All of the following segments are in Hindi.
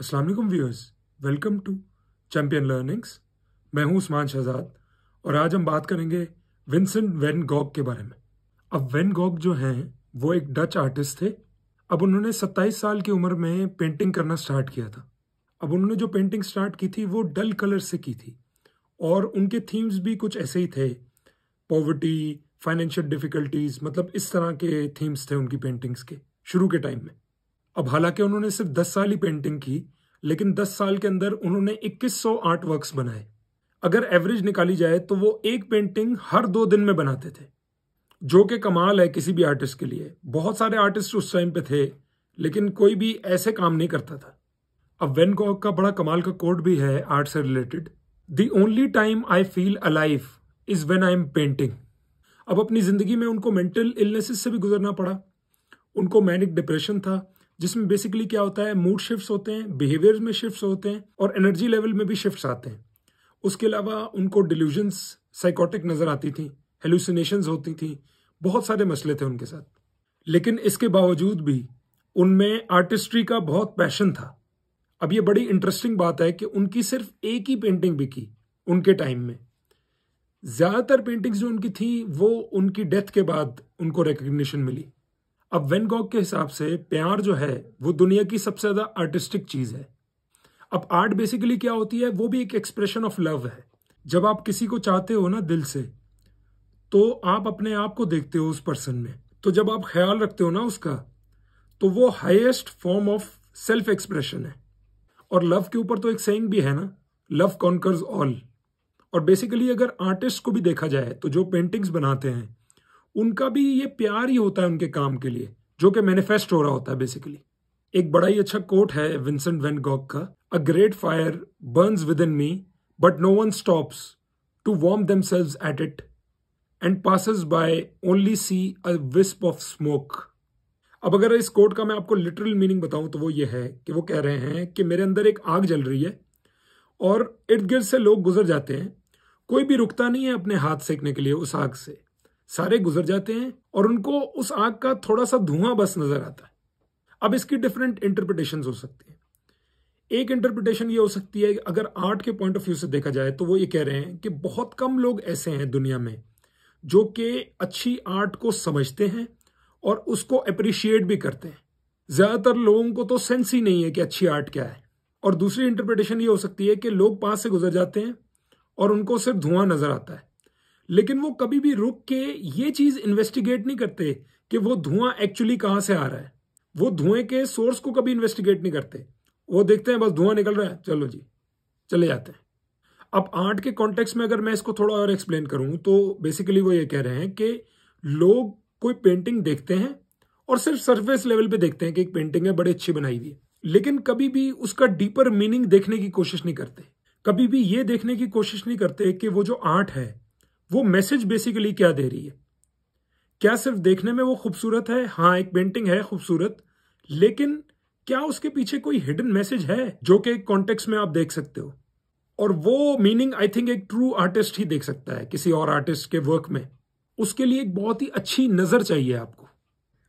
अस्सलाम वालेकुम viewers, welcome to champion learnings. मैं हूं उस्मान शहजाद और आज हम बात करेंगे विंसेंट वैन गॉग के बारे में। अब वैन गॉग जो हैं वो एक डच आर्टिस्ट थे। अब उन्होंने 27 साल की उम्र में पेंटिंग करना स्टार्ट किया था। अब उन्होंने जो पेंटिंग स्टार्ट की थी वो डल कलर से की थी और उनके थीम्स भी कुछ ऐसे ही थे, पॉवर्टी, फाइनेंशियल डिफिकल्टीज, मतलब इस तरह के थीम्स थे उनकी पेंटिंग्स के शुरू के टाइम में। अब हालांकि उन्होंने सिर्फ 10 साल ही पेंटिंग की, लेकिन 10 साल के अंदर उन्होंने 2100 आर्ट वर्क्स बनाए। अगर एवरेज निकाली जाए तो वो एक पेंटिंग हर 2 दिन में बनाते थे, जो कि कमाल है किसी भी आर्टिस्ट के लिए। बहुत सारे आर्टिस्ट उस टाइम पे थे, लेकिन कोई भी ऐसे काम नहीं करता था। अब वैन गॉग का बड़ा कमाल का कोट भी है आर्ट से related, the only time I feel alive is when I am painting. अब अपनी जिंदगी में उनको मेंटल इलनेसेस से भी गुजरना पड़ा। उनको मैनिक डिप्रेशन था, जिसमें बेसिकली क्या होता है, मूड शिफ्ट्स होते हैं, बिहेवियर में शिफ्ट्स होते हैं और एनर्जी लेवल में भी शिफ्ट्स आते हैं। उसके अलावा उनको डिल्यूजन्स, साइकोटिक नजर आती थी, हेलुसिनेशंस होती थी, बहुत सारे मसले थे उनके साथ। लेकिन इसके बावजूद भी उनमें आर्टिस्ट्री का बहुत पैशन था। अब ये बड़ी इंटरेस्टिंग बात है कि उनकी सिर्फ एक ही पेंटिंग बिकी उनके टाइम में। ज्यादातर पेंटिंग्स जो उनकी थी वो उनकी डेथ के बाद उनको रिकग्निशन मिली। अब वैन गॉग के हिसाब से प्यार जो है वो दुनिया की सबसे ज्यादा आर्टिस्टिक चीज है। अब आर्ट बेसिकली क्या होती है, वो भी एक एक्सप्रेशन ऑफ लव है। जब आप किसी को चाहते हो ना दिल से, तो आप अपने आप को देखते हो उस पर्सन में। तो जब आप ख्याल रखते हो ना उसका, तो वो highest form of self expression है। और लव के ऊपर तो एक सेइंग भी है ना, लव कॉन्कर्स ऑल। और बेसिकली अगर आर्टिस्ट को भी देखा जाए तो जो पेंटिंग्स बनाते हैं उनका भी ये प्यार ही होता है उनके काम के लिए, जो कि मैनिफेस्ट हो रहा होता है बेसिकली। एक बड़ा ही अच्छा कोट है विंसेंट वैन गॉग का, a great fire burns within me but no one stops to warm themselves at it and passes by only see a wisp of smoke. अब अगर इस कोट का मैं आपको लिटरल मीनिंग बताऊं तो वो ये है कि वो कह रहे हैं कि मेरे अंदर एक आग जल रही है और इर्द गिर्द से लोग गुजर जाते हैं, कोई भी रुकता नहीं है अपने हाथ सेकने के लिए उस आग से। सारे गुजर जाते हैं और उनको उस आग का थोड़ा सा धुआं बस नजर आता है। अब इसकी डिफरेंट इंटरप्रिटेशंस हो सकती हैं। एक इंटरप्रिटेशन ये हो सकती है, अगर आर्ट के पॉइंट ऑफ व्यू से देखा जाए तो वो ये कह रहे हैं कि बहुत कम लोग ऐसे हैं दुनिया में जो कि अच्छी आर्ट को समझते हैं और उसको अप्रिशिएट भी करते हैं। ज्यादातर लोगों को तो सेंस ही नहीं है कि अच्छी आर्ट क्या है। और दूसरी इंटरप्रिटेशन ये हो सकती है कि लोग पास से गुजर जाते हैं और उनको सिर्फ धुआं नजर आता है, लेकिन वो कभी भी रुक के ये चीज इन्वेस्टिगेट नहीं करते कि वो धुआं एक्चुअली कहां से आ रहा है। वो धुएं के सोर्स को कभी इन्वेस्टिगेट नहीं करते। वो देखते हैं बस धुआं निकल रहा है, चलो जी, चले जाते हैं। अब आर्ट के कॉन्टेक्स्ट में अगर मैं इसको थोड़ा और एक्सप्लेन करूं तो बेसिकली वो ये कह रहे हैं कि लोग कोई पेंटिंग देखते हैं और सिर्फ सरफेस लेवल पे देखते हैं कि एक पेंटिंग है, बड़ी अच्छी बनाई हुई है, लेकिन कभी भी उसका डीपर मीनिंग देखने की कोशिश नहीं करते। कभी भी ये देखने की कोशिश नहीं करते कि वो जो आर्ट है वो मैसेज बेसिकली क्या दे रही है। क्या सिर्फ देखने में वो खूबसूरत है? हाँ, एक पेंटिंग है खूबसूरत, लेकिन क्या उसके पीछे कोई हिडन मैसेज है जो कि एक कॉन्टेक्स्ट में आप देख सकते हो? और वो मीनिंग आई थिंक एक ट्रू आर्टिस्ट ही देख सकता है किसी और आर्टिस्ट के वर्क में। उसके लिए एक बहुत ही अच्छी नजर चाहिए आपको।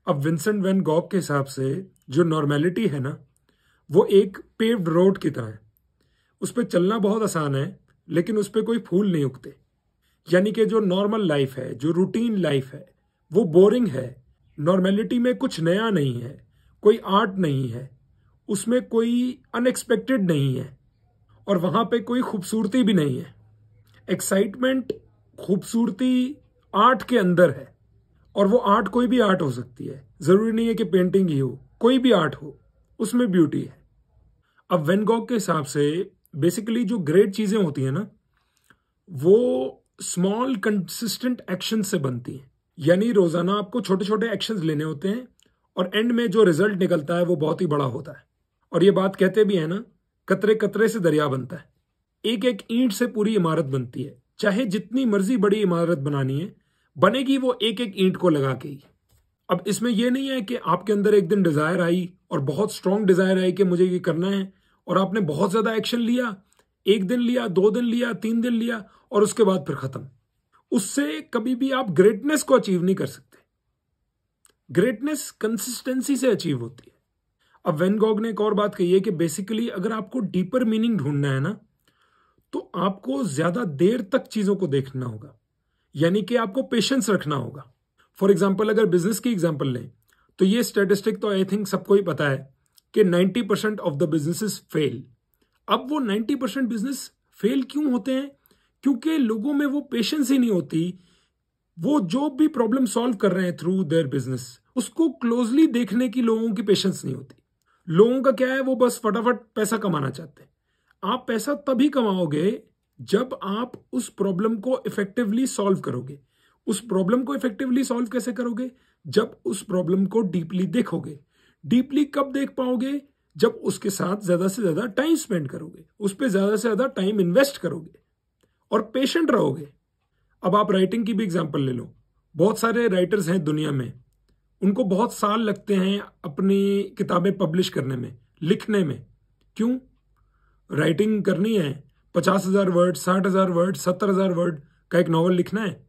अब विंसेंट वैन गॉग के हिसाब से जो नॉर्मेलिटी है ना, वो एक पेव्ड रोड की तरह है। उस पर चलना बहुत आसान है, लेकिन उस पर कोई फूल नहीं उगते। यानी कि जो नॉर्मल लाइफ है, जो रूटीन लाइफ है, वो बोरिंग है। नॉर्मेलिटी में कुछ नया नहीं है, कोई आर्ट नहीं है, उसमें कोई अनएक्सपेक्टेड नहीं है और वहां पे कोई खूबसूरती भी नहीं है। एक्साइटमेंट, खूबसूरती आर्ट के अंदर है। और वो आर्ट कोई भी आर्ट हो सकती है, जरूरी नहीं है कि पेंटिंग ही हो, कोई भी आर्ट हो, उसमें ब्यूटी है। अब वैन गॉग के हिसाब से बेसिकली जो ग्रेट चीजें होती हैं ना, वो स्मॉल कंसिस्टेंट एक्शन से बनती हैं। यानी रोजाना आपको छोटे छोटे एक्शंस लेने होते हैं और एंड में जो रिजल्ट निकलता है वो बहुत ही बड़ा होता है। और ये बात कहते भी है ना, कतरे कतरे से दरिया बनता है। एक एक ईंट से पूरी इमारत बनती है। चाहे जितनी मर्जी बड़ी इमारत बनानी है, बनेगी वो एक एक ईंट को लगा के ही। अब इसमें यह नहीं है कि आपके अंदर एक दिन डिजायर आई और बहुत स्ट्रांग डिजायर आई कि मुझे ये करना है और आपने बहुत ज्यादा एक्शन लिया, 1 दिन लिया, 2 दिन लिया, 3 दिन लिया और उसके बाद फिर खत्म। उससे कभी भी आप ग्रेटनेस को अचीव नहीं कर सकते। ग्रेटनेस कंसिस्टेंसी से अचीव होती है। अब वैन गॉग ने एक और बात कही है कि बेसिकली अगर आपको डीपर मीनिंग ढूंढना है ना, तो आपको ज्यादा देर तक चीजों को देखना होगा, यानी कि आपको पेशेंस रखना होगा। फॉर एग्जाम्पल अगर बिजनेस की एग्जाम्पल लें तो ये स्टैटिस्टिक तो आई थिंक सबको ही पता है कि 90% ऑफ द बिजनेसेस फेल। अब वो 90% बिजनेस फेल क्यों होते हैं? क्योंकि लोगों में वो पेशेंस ही नहीं होती। वो जो भी प्रॉब्लम सॉल्व कर रहे हैं थ्रू देयर बिजनेस, उसको क्लोजली देखने की लोगों की पेशेंस नहीं होती। लोगों का क्या है, वो बस फटाफट पैसा कमाना चाहते हैं। आप पैसा तभी कमाओगे जब आप उस प्रॉब्लम को इफेक्टिवली सॉल्व करोगे। उस प्रॉब्लम को इफेक्टिवली सॉल्व कैसे करोगे? जब उस प्रॉब्लम को डीपली देखोगे। डीपली कब देख पाओगे? जब उसके साथ ज्यादा से ज्यादा टाइम स्पेंड करोगे, उस पर ज्यादा से ज्यादा टाइम इन्वेस्ट करोगे और पेशेंट रहोगे। अब आप राइटिंग की भी एग्जांपल ले लो। बहुत सारे राइटर्स हैं दुनिया में, उनको बहुत साल लगते हैं अपनी किताबें पब्लिश करने में, लिखने में। क्यों? राइटिंग करनी है, 50,000 वर्ड, 60,000 वर्ड, 70,000 वर्ड का एक नॉवल लिखना है।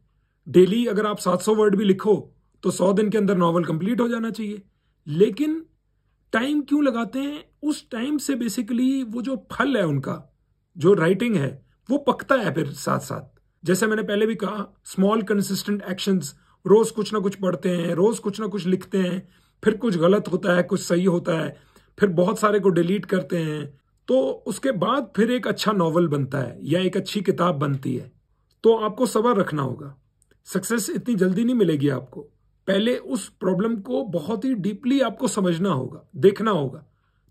डेली अगर आप 700 वर्ड भी लिखो तो 100 दिन के अंदर नॉवल कंप्लीट हो जाना चाहिए। लेकिन टाइम क्यों लगाते हैं? उस टाइम से बेसिकली वो जो फल है उनका, जो राइटिंग है, वो पकता है फिर साथ साथ। जैसे मैंने पहले भी कहा, स्मॉल कंसिस्टेंट एक्शंस, रोज कुछ ना कुछ पढ़ते हैं, रोज कुछ ना कुछ लिखते हैं, फिर कुछ गलत होता है, कुछ सही होता है, फिर बहुत सारे को डिलीट करते हैं, तो उसके बाद फिर एक अच्छा नॉवल बनता है या एक अच्छी किताब बनती है। तो आपको सब्र रखना होगा। सक्सेस इतनी जल्दी नहीं मिलेगी आपको। पहले उस प्रॉब्लम को बहुत ही डीपली आपको समझना होगा, देखना होगा,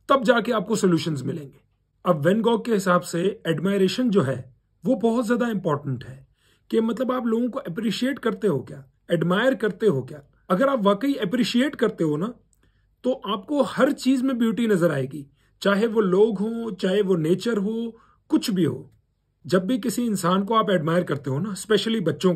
तब जाके आपको सॉल्यूशंस मिलेंगे। अब वैन गॉग के हिसाब से एडमायरेशन जो है वो बहुत ज्यादा इंपॉर्टेंट है। कि मतलब आप लोगों को अप्रिशिएट करते हो क्या, एडमायर करते हो क्या? अगर आप वाकई अप्रिशिएट करते हो ना, तो आपको हर चीज में ब्यूटी नजर आएगी, चाहे वो लोग हो, चाहे वो नेचर हो, कुछ भी हो। जब भी किसी इंसान को आप एडमायर करते हो ना, स्पेशली बच्चों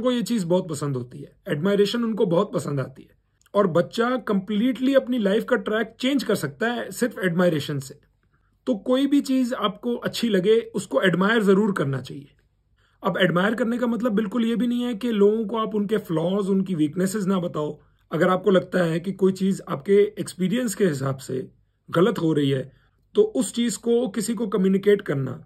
को ये चीज बहुत पसंद होती है, एडमायरेशन उनको बहुत पसंद आती है। और बच्चा कंप्लीटली अपनी लाइफ का ट्रैक चेंज कर सकता है सिर्फ एडमायरेशन से। तो कोई भी चीज आपको अच्छी लगे उसको एडमायर जरूर करना चाहिए। अब एडमायर करने का मतलब बिल्कुल ये भी नहीं है कि लोगों को आप उनके फ्लॉज, उनकी वीकनेसेस ना बताओ। अगर आपको लगता है कि कोई चीज आपके एक्सपीरियंस के हिसाब से गलत हो रही है, तो उस चीज को किसी को कम्युनिकेट करना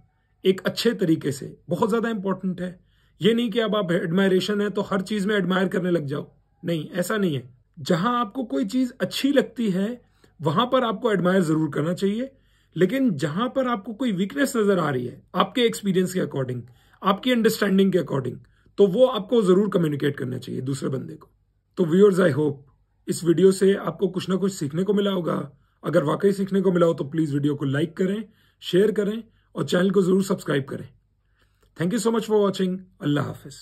एक अच्छे तरीके से बहुत ज्यादा इंपॉर्टेंट है। ये नहीं कि अब आप एडमायरेशन है तो हर चीज में एडमायर करने लग जाओ, नहीं, ऐसा नहीं है। जहां आपको कोई चीज अच्छी लगती है वहां पर आपको एडमायर जरूर करना चाहिए, लेकिन जहां पर आपको कोई वीकनेस नजर आ रही है आपके एक्सपीरियंस के अकॉर्डिंग, आपकी अंडरस्टैंडिंग के अकॉर्डिंग, तो वो आपको जरूर कम्युनिकेट करना चाहिए दूसरे बंदे को। तो व्यूअर्स, आई होप इस वीडियो से आपको कुछ ना कुछ सीखने को मिला होगा। अगर वाकई सीखने को मिला हो तो प्लीज वीडियो को लाइक करें, शेयर करें और चैनल को जरूर सब्सक्राइब करें। Thank you so much for watching. Allah Hafiz.